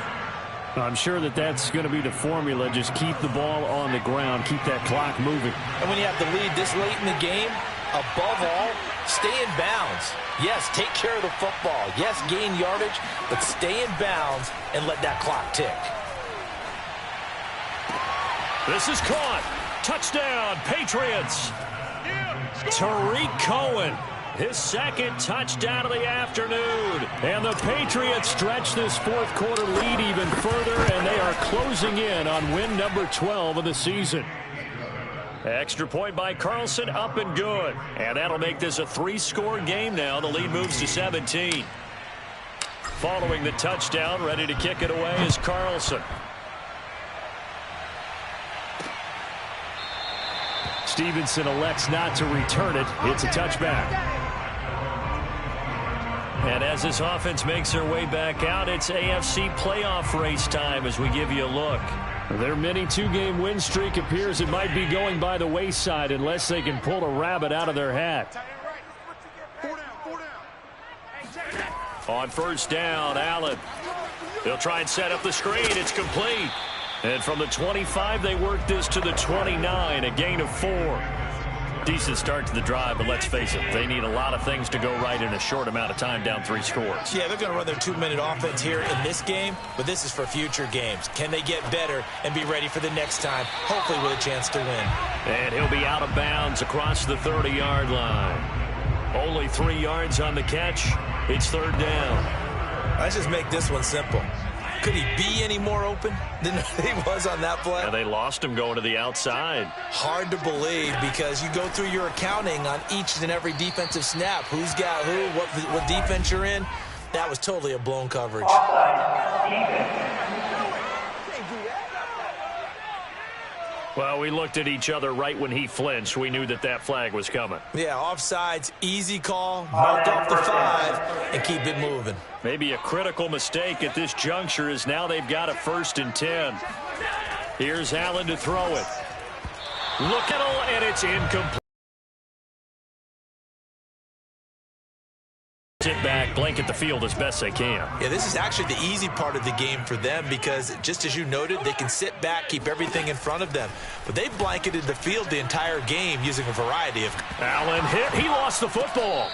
S6: I'm sure that that's going to be the formula. Just keep the ball on the ground. Keep that clock moving.
S3: And when you have the lead this late in the game, above all, stay in bounds. Yes, take care of the football. Yes, gain yardage, but stay in bounds and let that clock tick.
S2: This is caught. Touchdown, Patriots. Tariq Cohen, his 2nd touchdown of the afternoon. And the Patriots stretch this 4th quarter lead even further, and they are closing in on win number 12 of the season. Extra point by Carlson, up and good. And that'll make this a 3-score game now. The lead moves to 17. Following the touchdown, ready to kick it away is Carlson.
S6: Stevenson elects not to return it. It's a touchback.
S2: And as this offense makes their way back out, it's AFC playoff race time as we give you a look.
S6: Their mini 2-game win streak appears it might be going by the wayside unless they can pull a rabbit out of their hat.
S2: On first down, Allen. They'll try and set up the screen. It's complete. And from the 25, they work this to the 29, a gain of 4. Decent start to the drive, but let's face it, they need a lot of things to go right in a short amount of time, down 3 scores.
S3: Yeah, they're going to run their 2-minute offense here in this game, but this is for future games. Can they get better and be ready for the next time, hopefully with a chance to win?
S2: And he'll be out of bounds across the 30-yard line. Only 3 yards on the catch. It's 3rd down.
S3: Let's just make this one simple. Could he be any more open than he was on that play?
S2: And they lost him going to the outside.
S3: Hard to believe because you go through your accounting on each and every defensive snap. Who's got who, what defense you're in. That was totally a blown coverage.
S2: Well, we looked at each other right when he flinched. We knew that that flag was coming.
S3: Yeah, offsides, easy call, mark off the 5, and keep it moving.
S2: Maybe a critical mistake at this juncture is now they've got a 1st and 10. Here's Allen to throw it. Look at it, and it's incomplete. Sit back, blanket the field as best they can.
S3: Yeah, this is actually the easy part of the game for them because, just as you noted, they can sit back, keep everything in front of them. But they've blanketed the field the entire game using a variety of...
S2: Allen hit. He lost the football.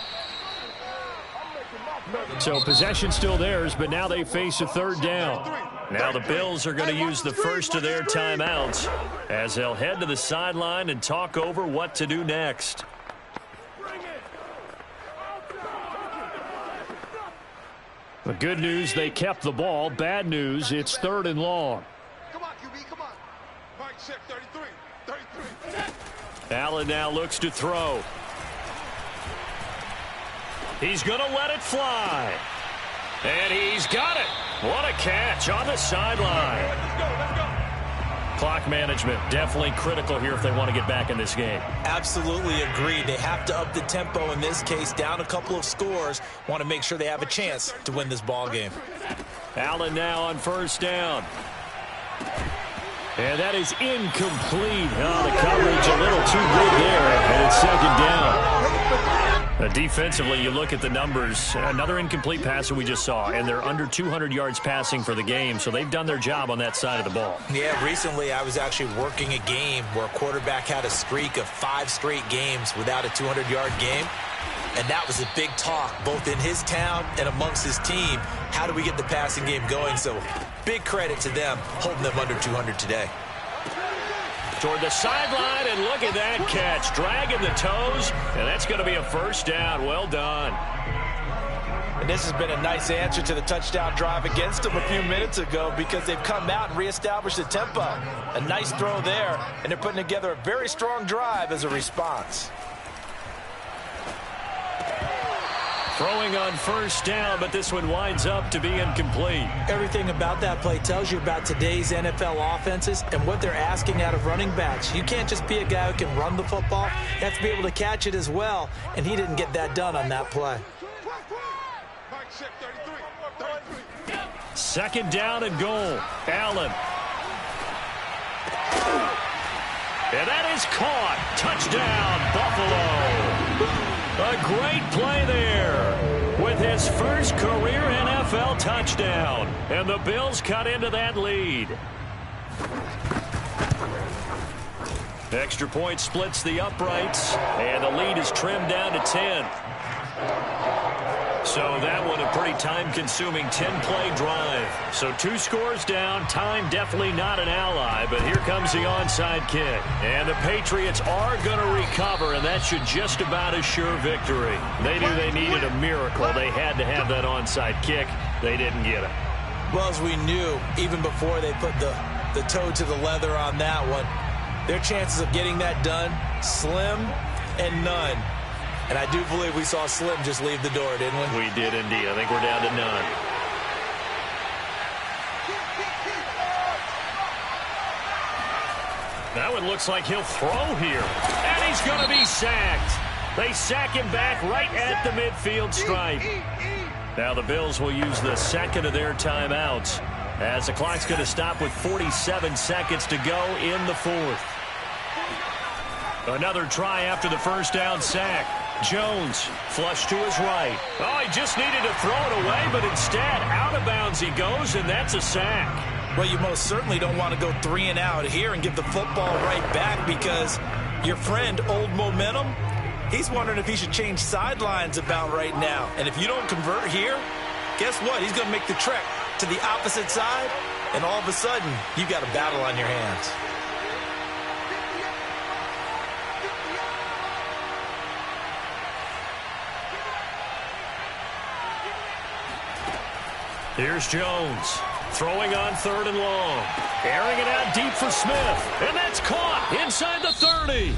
S6: So possession still theirs, but now they face a 3rd down.
S2: Now the Bills are going to use the first of their timeouts as they'll head to the sideline and talk over what to do next.
S6: The good news, they kept the ball. Bad news, it's 3rd and long.
S8: Come on, QB, come on. Right, check, 33.
S2: Allen now looks to throw. He's going to let it fly. And he's got it. What a catch on the sideline.
S8: Let's go.
S2: Clock management definitely critical here if they want to get back in this game.
S3: Absolutely agree. They have to up the tempo in this case, down a couple of scores. Want to make sure they have a chance to win this ball game.
S2: Allen now on first down. And that is incomplete. Oh, the coverage a little too good there, and it's second down. Defensively, you look at the numbers. Another incomplete pass that we just saw, and they're under 200 yards passing for the game, so they've done their job on that side of the ball.
S3: Yeah, recently I was actually working a game where a quarterback had a streak of 5 straight games without a 200-yard game, and that was a big talk, both in his town and amongst his team. How do we get the passing game going? So big credit to them holding them under 200 today.
S2: Toward the sideline, and look at that catch. Dragging the toes, and that's going to be a first down. Well done.
S5: And this has been a nice answer to the touchdown drive against them a few minutes ago because they've come out and reestablished the tempo. A nice throw there, and they're putting together a very strong drive as a response.
S2: Throwing on first down, but this one winds up to be incomplete.
S3: Everything about that play tells you about today's NFL offenses and what they're asking out of running backs. You can't just be a guy who can run the football. You have to be able to catch it as well, and he didn't get that done on that play.
S2: Second down and goal. Allen. And that is caught. Touchdown, Buffalo. A great play there with his first career NFL touchdown. And the Bills cut into that lead. Extra point splits the uprights, and the lead is trimmed down to 10. So that one a pretty time-consuming 10-play drive. So 2 scores down, time definitely not an ally, but here comes the onside kick. And the Patriots are going to recover, and that should just about assure victory. They knew they needed a miracle. They had to have that onside kick. They didn't get it.
S3: Well, as we knew, even before they put the toe to the leather on that one, their chances of getting that done, slim and none. And I do believe we saw Slim just leave the door, didn't we?
S2: We did indeed. I think we're down to none. That one looks like he'll throw here. And he's going to be sacked. They sack him back right at the midfield stripe. Now the Bills will use the second of their timeouts as the clock's going to stop with 47 seconds to go in the fourth. Another try after the first down sack. Jones, flush to his right. Oh, he just needed to throw it away, but instead, out of bounds he goes, and that's a sack.
S3: Well, you most certainly don't want to go 3 and out here and get the football right back because your friend, Old Momentum, he's wondering if he should change sidelines about right now. And if you don't convert here, guess what? He's going to make the trek to the opposite side, and all of a sudden, you've got a battle on your hands.
S2: Here's Jones, throwing on 3rd and long. Airing it out deep for Smith, and that's caught inside the 30.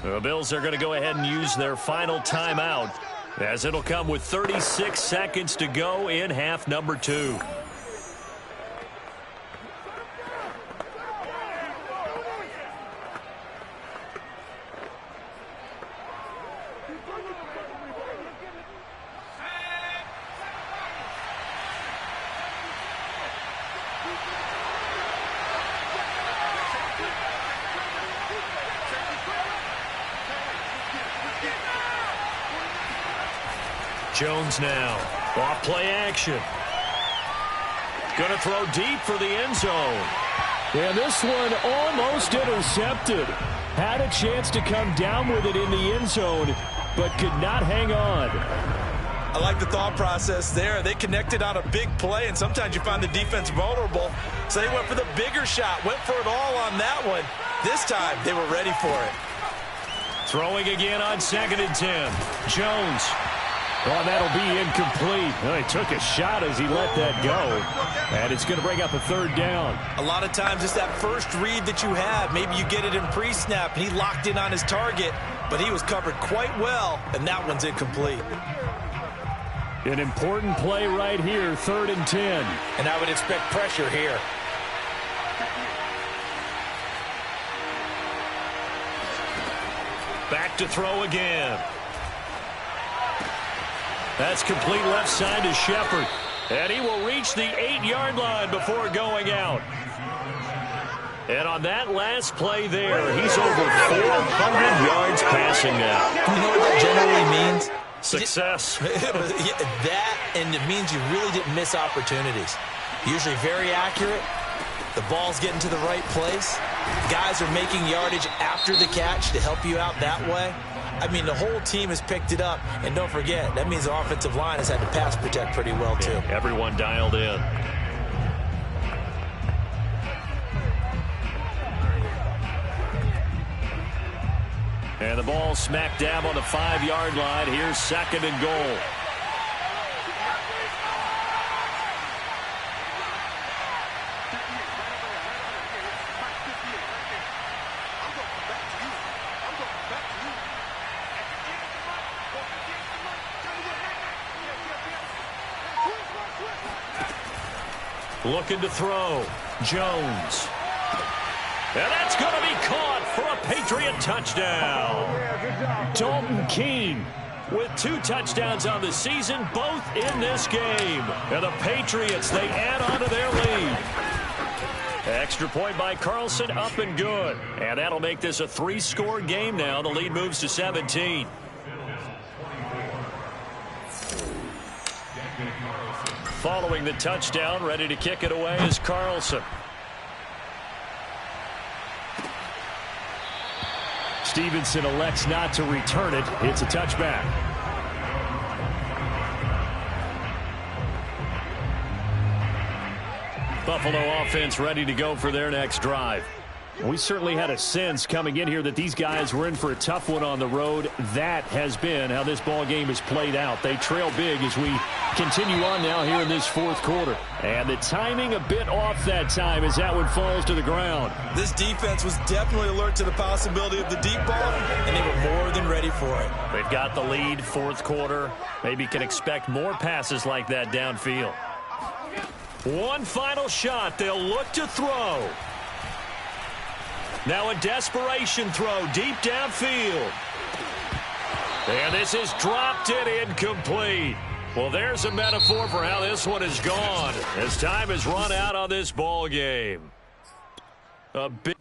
S2: The Bills are going to go ahead and use their final timeout, as it'll come with 36 seconds to go in half number 2. Jones now, off play action. Going to throw deep for the end zone.
S6: And this one almost intercepted. Had a chance to come down with it in the end zone, but could not hang on.
S3: I like the thought process there. They connected on a big play, and sometimes you find the defense vulnerable. So they went for the bigger shot, went for it all on that one. This time, they were ready for it.
S2: Throwing again on 2nd and 10. Jones.
S6: Oh, that'll be incomplete. Well, he took a shot as he let that go. And it's going to bring up a 3rd down.
S3: A lot of times it's that first read that you have. Maybe you get it in pre-snap, and he locked in on his target, but he was covered quite well, and that one's incomplete.
S6: An important play right here, 3rd and 10.
S3: And I would expect pressure here.
S2: Back to throw again. That's complete left side to Shepard. And he will reach the 8-yard line before going out. And on that last play there, he's over 400 yards passing now.
S3: You know what that generally means?
S2: Success.
S3: That, and it means you really didn't miss opportunities. Usually very accurate. The ball's getting to the right place. Guys are making yardage after the catch to help you out that way. I mean, the whole team has picked it up. And don't forget, that means the offensive line has had to pass protect pretty well, too.
S2: Yeah, everyone dialed in. And the ball smack dab on the 5-yard line. Here's 2nd and goal. Looking to throw. Jones. And that's going to be caught for a Patriot touchdown.
S6: Dalton Keene
S2: with 2 touchdowns on the season, both in this game. And the Patriots, they add on to their lead. Extra point by Carlson, up and good. And that'll make this a 3-score game now. The lead moves to 17. Following the touchdown, ready to kick it away is Carlson.
S6: Stevenson elects not to return it. It's a touchback.
S2: Buffalo offense ready to go for their next drive.
S6: We certainly had a sense coming in here that these guys were in for a tough one on the road. That has been how this ball game has played out. They trail big as we continue on now here in this 4th quarter. And the timing a bit off that time as that one falls to the ground.
S3: This defense was definitely alert to the possibility of the deep ball, and they were more than ready for it.
S2: They've got the lead, 4th quarter. Maybe can expect more passes like that downfield. One final shot. They'll look to throw. Now a desperation throw deep downfield. And this is dropped and incomplete. Well, there's a metaphor for how this one is gone as time has run out on this ball game. A big